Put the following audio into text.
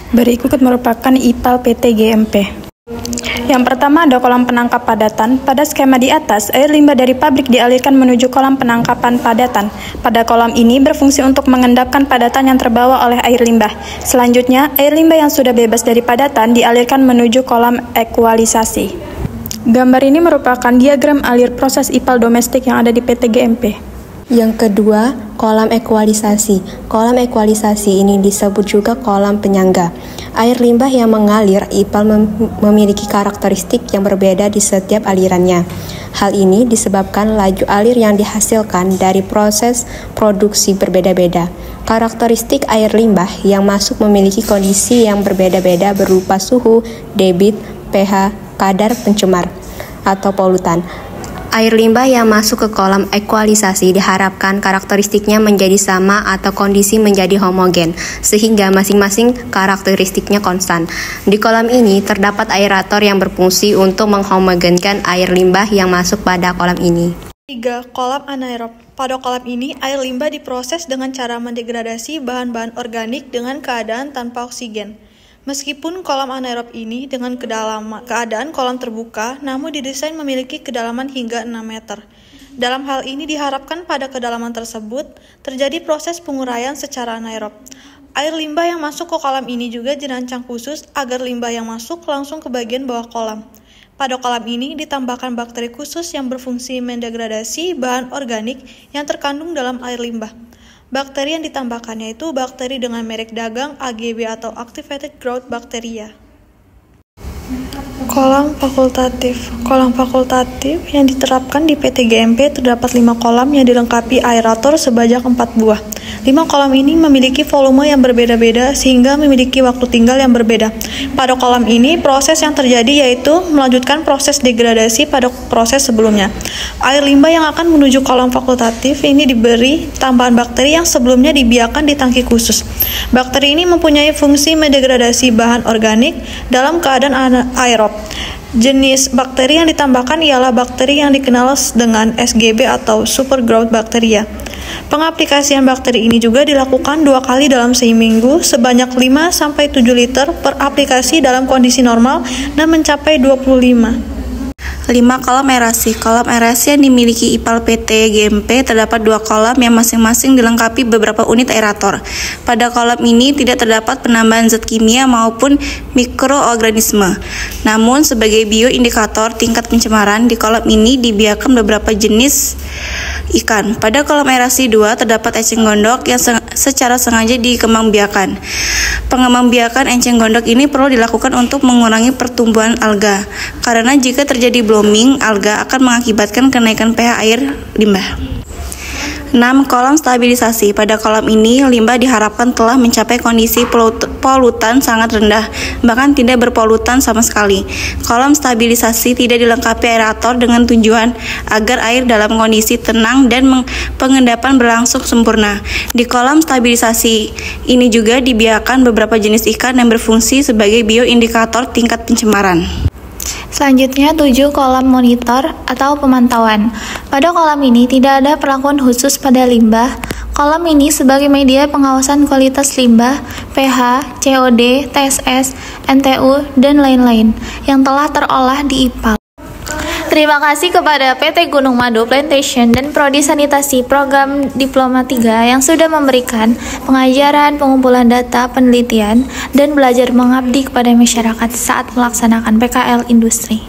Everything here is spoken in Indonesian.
Berikut merupakan IPAL PT GMP. Yang pertama ada kolam penangkap padatan. Pada skema di atas, air limbah dari pabrik dialirkan menuju kolam penangkapan padatan. Pada kolam ini berfungsi untuk mengendapkan padatan yang terbawa oleh air limbah. Selanjutnya, air limbah yang sudah bebas dari padatan dialirkan menuju kolam ekualisasi. Gambar ini merupakan diagram alir proses IPAL domestik yang ada di PT GMP. Yang kedua, kolam ekualisasi. Kolam ekualisasi ini disebut juga kolam penyangga. Air limbah yang mengalir IPAL memiliki karakteristik yang berbeda di setiap alirannya. Hal ini disebabkan laju alir yang dihasilkan dari proses produksi berbeda-beda. Karakteristik air limbah yang masuk memiliki kondisi yang berbeda-beda berupa suhu, debit, pH, kadar pencemar atau polutan. Air limbah yang masuk ke kolam ekualisasi diharapkan karakteristiknya menjadi sama atau kondisi menjadi homogen, sehingga masing-masing karakteristiknya konstan. Di kolam ini terdapat aerator yang berfungsi untuk menghomogenkan air limbah yang masuk pada kolam ini. 3. Kolam anaerob. Pada kolam ini, air limbah diproses dengan cara mendegradasi bahan-bahan organik dengan keadaan tanpa oksigen. Meskipun kolam anaerob ini dengan keadaan kolam terbuka, namun didesain memiliki kedalaman hingga 6 meter. Dalam hal ini diharapkan pada kedalaman tersebut terjadi proses penguraian secara anaerob. Air limbah yang masuk ke kolam ini juga dirancang khusus agar limbah yang masuk langsung ke bagian bawah kolam. Pada kolam ini ditambahkan bakteri khusus yang berfungsi mendegradasi bahan organik yang terkandung dalam air limbah. Bakteri yang ditambahkannya itu bakteri dengan merek dagang AGB atau Activated Growth Bacteria. Kolam fakultatif. Kolam fakultatif yang diterapkan di PT GMP terdapat 5 kolam yang dilengkapi aerator sebanyak 4 buah. 5 kolam ini memiliki volume yang berbeda-beda sehingga memiliki waktu tinggal yang berbeda. Pada kolam ini proses yang terjadi yaitu melanjutkan proses degradasi pada proses sebelumnya. Air limbah yang akan menuju kolam fakultatif ini diberi tambahan bakteri yang sebelumnya dibiarkan di tangki khusus. Bakteri ini mempunyai fungsi mendegradasi bahan organik dalam keadaan aerob. Jenis bakteri yang ditambahkan ialah bakteri yang dikenal dengan SGB atau Super Growth Bacteria. Pengaplikasian bakteri ini juga dilakukan 2 kali dalam seminggu sebanyak 5-7 liter per aplikasi dalam kondisi normal dan mencapai 25. 5. Kolam aerasi. Kolam aerasi yang dimiliki IPAL PT GMP terdapat 2 kolam yang masing-masing dilengkapi beberapa unit aerator. Pada kolam ini tidak terdapat penambahan zat kimia maupun mikroorganisme. Namun sebagai bioindikator tingkat pencemaran di kolam ini dibiarkan beberapa jenis ikan. Pada kolam aerasi 2 terdapat eceng gondok yang secara sengaja dikembangbiakan. Pengembangbiakan eceng gondok ini perlu dilakukan untuk mengurangi pertumbuhan alga, karena jika terjadi blooming alga akan mengakibatkan kenaikan pH air limbah. 6. Kolam stabilisasi. Pada kolam ini, limbah diharapkan telah mencapai kondisi polutan sangat rendah, bahkan tidak berpolutan sama sekali. Kolam stabilisasi tidak dilengkapi aerator dengan tujuan agar air dalam kondisi tenang dan pengendapan berlangsung sempurna. Di kolam stabilisasi ini juga dibiarkan beberapa jenis ikan yang berfungsi sebagai bioindikator tingkat pencemaran. Selanjutnya 7. Kolam monitor atau pemantauan. Pada kolam ini tidak ada perlakuan khusus pada limbah. Kolam ini sebagai media pengawasan kualitas limbah, pH, COD, TSS, NTU, dan lain-lain yang telah terolah di IPAL. Terima kasih kepada PT Gunung Madu Plantation dan Prodi Sanitasi Program Diploma 3 yang sudah memberikan pengajaran, pengumpulan data, penelitian, dan belajar mengabdi kepada masyarakat saat melaksanakan PKL Industri.